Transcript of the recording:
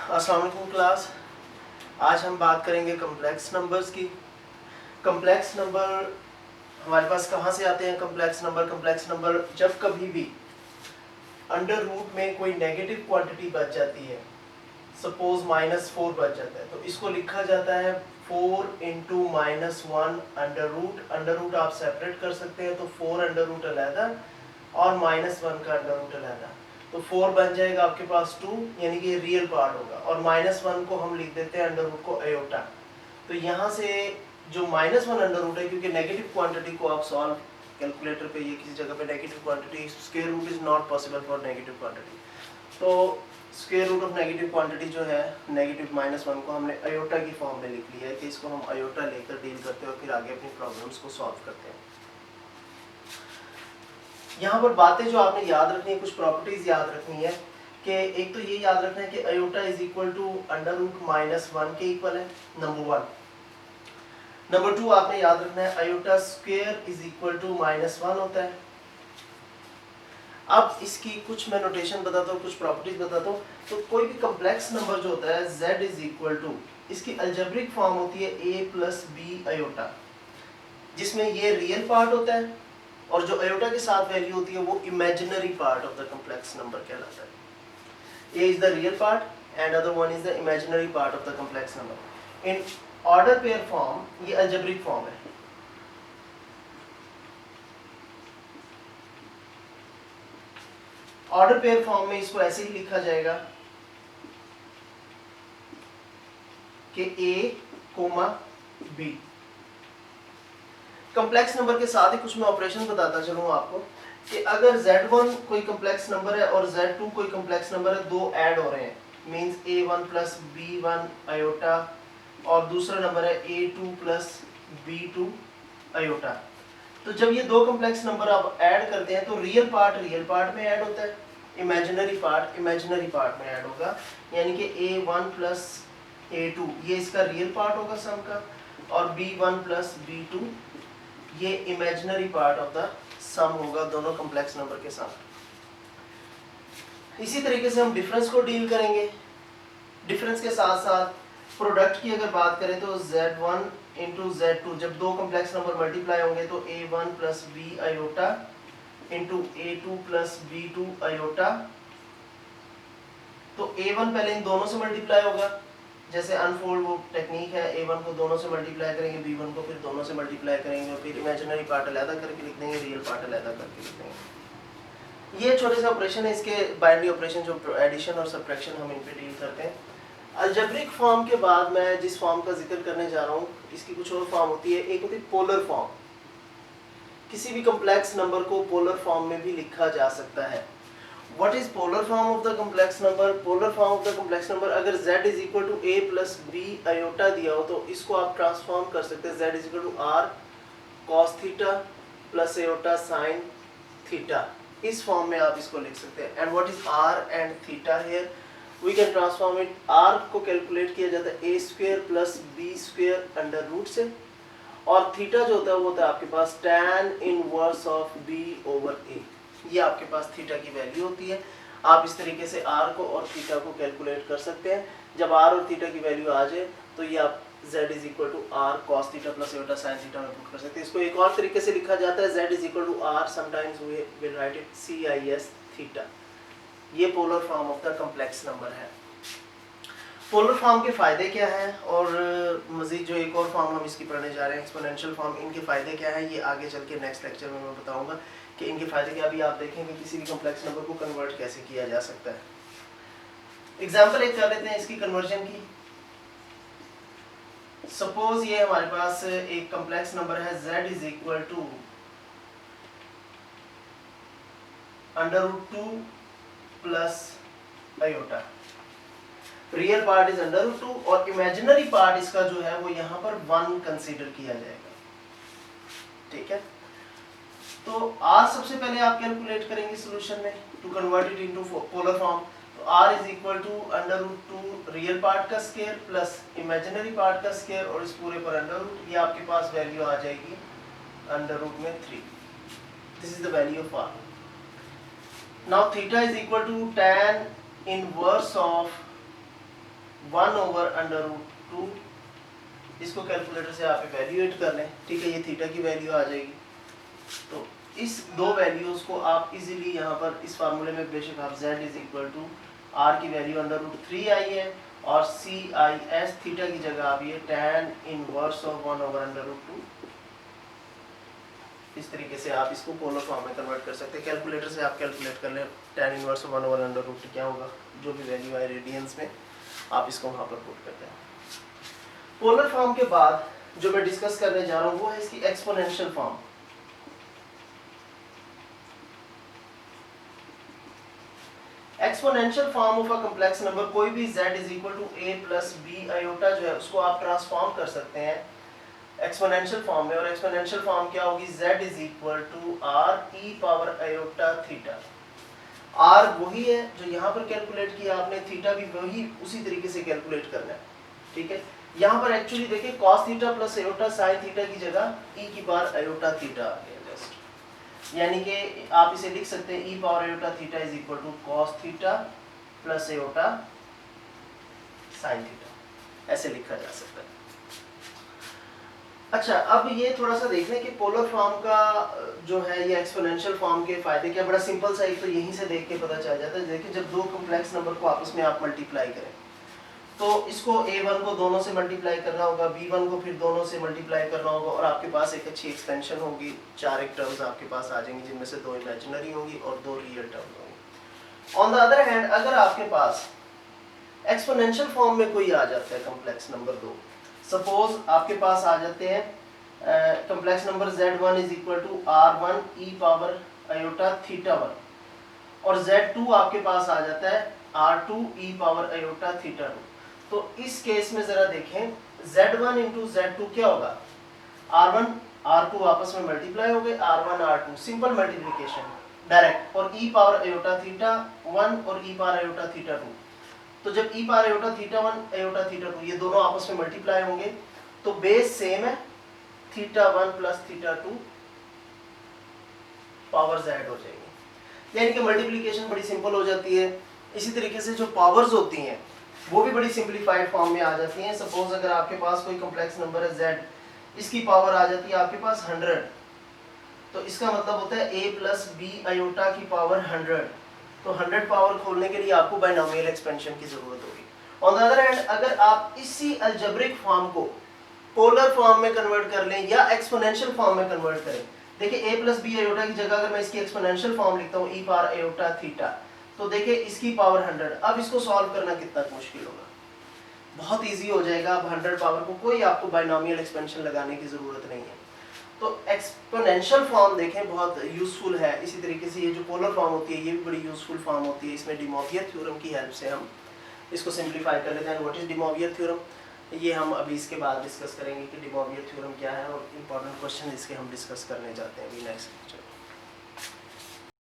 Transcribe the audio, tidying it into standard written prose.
अस्सलाम वालेकुम क्लास। आज हम बात करेंगे कम्प्लेक्स नंबर्स की। कम्प्लेक्स नंबर हमारे पास कहाँ से आते हैं? कम्प्लेक्स नंबर जब कभी भी अंडर रूट में कोई नेगेटिव क्वांटिटी बच जाती है, सपोज -4 बच जाता है, तो इसको लिखा जाता है 4 इंटू -1 अंडर रूट आप सेपरेट कर सकते हैं, तो 4 अंडर रूट अलहदा और -1 का अंडर रूट अलहदा, तो 4 बन जाएगा आपके पास 2, यानी कि रियल पार्ट होगा, और -1 को हम लिख देते हैं अंडर रूट को अयोटा। तो यहाँ से जो -1 अंडर रूट है, क्योंकि नेगेटिव क्वांटिटी को आप सॉल्व कैलकुलेटर पे, ये किसी जगह पे negative quantity, square root is not possible for negative quantity, तो square root of negative quantity जो है नेगेटिव -1 को हमने अयोटा की फॉर्म में लिख लिया है कि इसको हम अयोटा लेकर डील करते हैं और फिर आगे अपनी प्रॉब्लम्स को सॉल्व करते हैं। यहाँ पर बातें जो आपने याद रखनी है, कुछ प्रॉपर्टीज याद रखनी है कि एक तो ये याद रखना है कि iota is equal to under root -1 के इक्वल है, नंबर 1। नंबर 2 आपने याद रखना है iota square is equal to -1 होता है। अब इसकी कुछ मैं नोटेशन बताता हूँ, कुछ प्रॉपर्टीज बताता हूँ। तो कोई भी कम्प्लेक्स नंबर जो होता है z इज इक्वल टू, इसकी अलजेब्रिक फॉर्म होती है a प्लस बी अयोटा, जिसमें ये रियल पार्ट होता है और जो अयोटा के साथ वैल्यू होती है वो imaginary part of the complex number कहलाता है। a is the real part and other one is the imaginary part of the complex number. In order pair form ये अलजेब्रिक फॉर्म है। ऑर्डर पेयर फॉर्म में इसको ऐसे ही लिखा जाएगा कि a, b। कम्प्लेक्स नंबर के साथ ही कुछ मैं ऑपरेशन बताता चलूँ आपको कि अगर z1 कोई कम्प्लेक्स नंबर है और z2 कोई कम्प्लेक्स नंबर है, दो ऐड हो रहे हैं, means a1 plus b1 aorta और दूसरा नंबर है a2 प्लस b2 अयोटा, तो जब ये दो कम्प्लेक्स नंबर आप ऐड करते हैं तो रियल पार्ट में ऐड होता है, इमेजिनरी पार्ट में ऐड होगा, यानी कि a1 प्लस a2 ये इसका रियल पार्ट होगा सम का, और b1 प्लस b2 ये इमेजिनरी पार्ट ऑफ द सम होगा दोनों कम्प्लेक्स नंबर के साथ। इसी तरीके से हम डिफरेंस को डील करेंगे। डिफरेंस के साथ साथ प्रोडक्ट की अगर बात करें तो z1 इंटू z2, जब दो कम्प्लेक्स नंबर मल्टीप्लाई होंगे तो a1 plus b iota into a2 plus b2 iota, तो a1 पहले इन दोनों से मल्टीप्लाई होगा, जैसे अनफोल्ड वो टेक्निक है, a1 को दोनों से मल्टीप्लाई करेंगे, b1 को फिर दोनों से मल्टीप्लाई करेंगे, और फिर इमेजिनरी पार्ट अलग करके लिख देंगे, रियल पार्ट अलग करके लिख देंगे। ये छोटे से ऑपरेशन है, इसके बाइनरी ऑपरेशन जो एडिशन और सब्ट्रैक्शन हम इन पे डील करते हैं। अलजेब्रिक फॉर्म के बाद मैं जिस फॉर्म का जिक्र करने जा रहा हूँ, इसकी कुछ और फॉर्म होती है। एक होती है पोलर फॉर्म। किसी भी कम्प्लेक्स नंबर को पोलर फॉर्म में भी लिखा जा सकता है। What is polar form of the complex number? Polar form of the complex number, अगर z is equal to a plus b iota दिया हो तो इसको आप ट्रांसफॉर्म कर सकते हैं, z is equal to r cos theta plus iota sin theta, इस फॉर्म में आप इसको लिख सकते हैं। And what is r and theta here? We can transform it, r को कैलकुलेट किया जाता है a square plus b square under root से, और थीटा जो होता है वो होता है आपके पास tan inverse of b over a, ये आपके पास थीटा की वैल्यू होती है। आप इस तरीके से r को और थीटा को कैलकुलेट कर सकते हैं। जब r और थीटा की वैल्यू आ जाए तो ये आप z is equal to r cos theta plus iota sine theta में पुट कर सकते हैं। इसको एक और तरीके से लिखा जाता है, z is equal to r, sometimes we will write it cis theta. ये polar form of the complex number है। पोलर फॉर्म के फ़ायदे क्या हैं, और मज़ीद जो एक और फॉर्म हम इसकी पढ़ने जा रहे हैं एक्सपोनेंशियल फॉर्म, इनके फ़ायदे क्या हैं ये आगे चल के नेक्स्ट लेक्चर में मैं बताऊंगा कि इनके फ़ायदे क्या। अभी आप देखेंगे किसी भी कम्प्लेक्स नंबर को कन्वर्ट कैसे किया जा सकता है। एग्जाम्पल एक कर लेते हैं इसकी कन्वर्जन की। सपोज ये हमारे पास एक कम्प्लेक्स नंबर है z is equal to under root 2 plus iota, real part is under root 2 और इमेजिनरी पार्ट इसका जो है वो यहाँ पर 1 कंसीडर किया जाएगा। ठीक है, तो r सबसे पहले आप कैलकुलेट करेंगे सॉल्यूशन में to convert it into polar form. तो r is equal to under root 2 real part का स्क्वायर प्लस इमेजिनरी पार्ट का स्क्वायर, और इस पूरे पर अंडर रूट, ये आपके पास वैल्यू आ जाएगी अंडर रूट में 3। This is the value of r। Now theta is equal to tan inverse of 1/√2, इसको कैलकुलेटर से आप इवैल्यूएट कर लें, ठीक है, ये थीटा की वैल्यू आ जाएगी। तो इस दो वैल्यूज को आप इजीली यहाँ पर इस फार्मूले में बेशक आप z is equal to r की वैल्यू √3 आई है और CIS थीटा की जगह आप ये tan इनवर्स ऑफ 1/√2, इस तरीके से आप इसको पोलर फॉर्म में कन्वर्ट कर सकते हैं। कैलकुलेटर से आप कैलकुलेट कर लें tan इनवर्स ऑफ 1/√2 क्या होगा, जो भी वैल्यू आए रेडियंस में आप इसको वहाँ पर पुट करते हैं। पोलर फॉर्म के बाद जो मैं डिस्कस करने जा रहा हूँ वो है इसकी exponential form. Exponential form of a complex number, कोई भी z is equal to a plus b iota जो है उसको आप ट्रांसफॉर्म कर सकते हैं एक्सपोनेंशियल फॉर्म में। और एक्सपोनेंशियल फॉर्म क्या होगी, z is equal to r e power iota theta. r वही है जो यहाँ पर कैलकुलेट किया आपने, थीटा भी वही उसी तरीके से कैलकुलेट करना है, ठीक है। यहाँ पर एक्चुअली देखिए cos theta plus iota sin theta की जगह e की पावर आयोटा थीटा आ गया जस्ट, यानी कि आप इसे लिख सकते हैं e power iota theta is equal to cos theta plus iota sin theta, ऐसे लिखा जा सकता है। अच्छा, अब ये थोड़ा सा देख लें कि पोलर फॉर्म का जो है ये एक्सपोनेंशियल फॉर्म के फायदे क्या। बड़ा सिंपल सा, एक तो यहीं से देख के पता चल जाता है। देखिए जब दो कॉम्प्लेक्स नंबर को आपस में आप मल्टीप्लाई करें तो इसको a1 को दोनों से मल्टीप्लाई करना होगा, b1 को फिर दोनों से मल्टीप्लाई करना होगा और आपके पास एक अच्छी एक्सपेंशन होगी, 4 एक टर्म्स आपके पास आ जाएंगी जिनमें से 2 इमेजिनरी होंगी और 2 रियल टर्म्स होंगी। ऑन द अदर हैंड अगर आपके पास एक्सपोनेंशियल फॉर्म में कोई आ जाता है कॉम्प्लेक्स नंबर 2, सपोज आपके पास आ जाते हैं complex number z1 is equal to r1 e power iota theta 1 और z2 आपके पास आ जाता है r2 e power iota theta 2। तो इस केस में जरा देखें z1 इंटू z2 क्या होगा, r1 r2 आपस में मल्टीप्लाई हो गए, r1 r2 simple multiplication direct, और e पावर आयोटा थीटा 1 और e पावर आयोटा थीटा 2। तो जब e power iota theta 1 iota theta 2 ये दोनों आपस में मल्टीप्लाई होंगे तो बेस सेम है, theta 1 plus theta 2 power z हो जाएगी, यानी कि मल्टीप्लिकेशन बड़ी सिंपल हो जाती है। इसी तरीके से जो पावर्स होती हैं वो भी बड़ी सिंपलीफाइड फॉर्म में आ जाती हैं। सपोज अगर आपके पास कोई कॉम्प्लेक्स नंबर है z, इसकी पावर आ जाती है आपके पास 100, तो इसका मतलब होता है a प्लस बी आयोटा की पावर 100। तो 100 पावर खोलने के लिए आपको बाइनोमियल एक्सपेंशन की जरूरत होगी। ऑन द अदर हैंड अगर आप इसी अलजेब्रिक फॉर्म को पोलर फॉर्म में कन्वर्ट कर लें या एक्सपोनेंशियल फॉर्म में कन्वर्ट करें, देखिए a प्लस बी आयोटा की जगह अगर मैं इसकी एक्सपोनेंशियल फॉर्म लिखता हूँ e पावर आयोटा थीटा, तो देखिए इसकी पावर 100। अब इसको सॉल्व करना कितना मुश्किल होगा, बहुत इजी हो जाएगा। अब 100 पावर को कोई आपको बाइनोमियल एक्सपेंशन लगाने की जरूरत नहीं है। तो एक्सपोनेंशियल फॉर्म देखें बहुत यूजफुल है। इसी तरीके से ये जो पोलर फॉर्म होती है ये भी बड़ी यूजफुल फॉर्म होती है। इसमें डी मोवियर थ्योरम की हेल्प से हम इसको सिंप्लीफाई कर लेते हैं। व्हाट इज डी मोवियर थ्योरम, ये हम अभी इसके बाद डिस्कस करेंगे कि डी मोवियर थ्योरम क्या है और इंपॉर्टेंट क्वेश्चन इसके हम डिस्कस करने जाते हैं अभी नेक्स्ट लेक्चर।